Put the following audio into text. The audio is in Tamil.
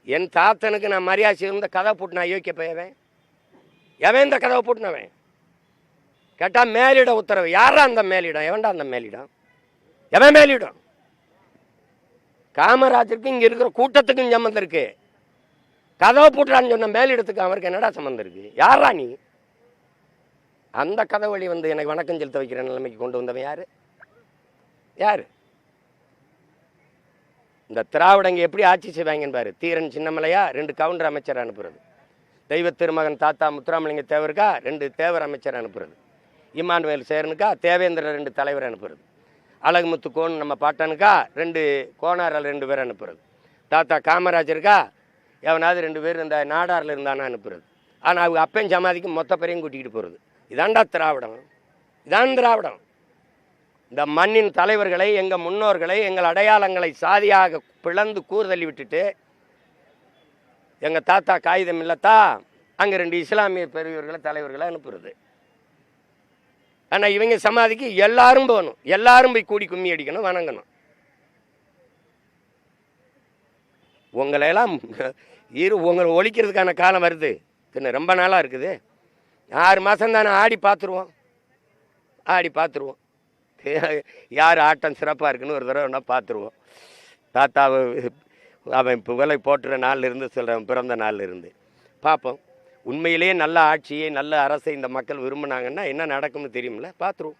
என் தாத்தனுக்கு நான் மரியாதை இருந்த கதை போட்டு நான் யோக்கிய போயவன் எவன் இந்த கதவை போட்டுனவன் கேட்டால் மேலிட உத்தரவு. யாரா அந்த மேலிடம்? எவன்டா அந்த மேலிடம்? எவன் மேலிடம்? காமராஜருக்கு இங்கே இருக்கிற கூட்டத்துக்கும் சம்மந்தம் இருக்கு. கதவை போட்டுறான்னு சொன்ன மேலிடத்துக்கு அவருக்கு என்னடா சம்மந்தம் இருக்கு? யாரா நீ? அந்த கதை வழி வந்து எனக்கு வணக்கம் செலுத்த வைக்கிற நிலைமைக்கு கொண்டு வந்தவன் யாரு? யாரு? இந்த திராவிடங்க எப்படி ஆட்சி செய்வாங்கன்னு பாரு. தீரன் சின்னமலையா 2 கவுண்டர் அமைச்சர் அனுப்புறது, தெய்வ திருமகன் தாத்தா முத்துராமலிங்க தேவருக்கா 2 தேவர் அமைச்சர் அனுப்புறது, இமானுவேல் சேரனுக்கா தேவேந்திர 2 தலைவர் அனுப்புறது, அழகுமுத்து கோன் நம்ம பாட்டனுக்கா 2 கோனாரில் 2 பேர் அனுப்புறது, தாத்தா காமராஜருக்கா எவனாவது 2 பேர் இந்த நாடாரில் இருந்தானா அனுப்புறது. ஆனால் அவங்க அப்பன் சமாதிக்கு மொத்த பேரையும் கூட்டிக்கிட்டு போகிறது. இதாண்டா திராவிடம். இதான் திராவிடம். இந்த மண்ணின் தலைவர்களை, எங்கள் முன்னோர்களை, எங்கள் அடையாளங்களை சாதியாக பிளந்து கூறுதள்ளி விட்டுட்டு எங்கள் தாத்தா காகிதம் இல்லத்தா அங்கே 2 இஸ்லாமிய பெரியவர்களை தலைவர்களை அனுப்புறது. ஆனால் இவங்க சமாதிக்கு எல்லாரும் போகணும், எல்லாரும் போய் கூடி கும்மி அடிக்கணும், வணங்கணும். உங்களையெல்லாம் உங்களை ஒழிக்கிறதுக்கான காலம் வருது. ரொம்ப நாளாக இருக்குது. 6 மாதம் தானே ஆடி பார்த்துருவோம். யார் ஆட்டம் சிறப்பாக இருக்குன்னு ஒரு தடவை வேணால் பார்த்துருவோம். தாத்தாவை அவன் புகழை போட்டுற நாளில் இருந்து சொல்கிறவன் பிறந்த நாளில் இருந்து பார்ப்போம். உண்மையிலேயே நல்ல ஆட்சியை நல்ல அரசை இந்த மக்கள் விரும்பினாங்கன்னா என்ன நடக்கும்னு தெரியுமில்ல, பார்த்துருவோம்.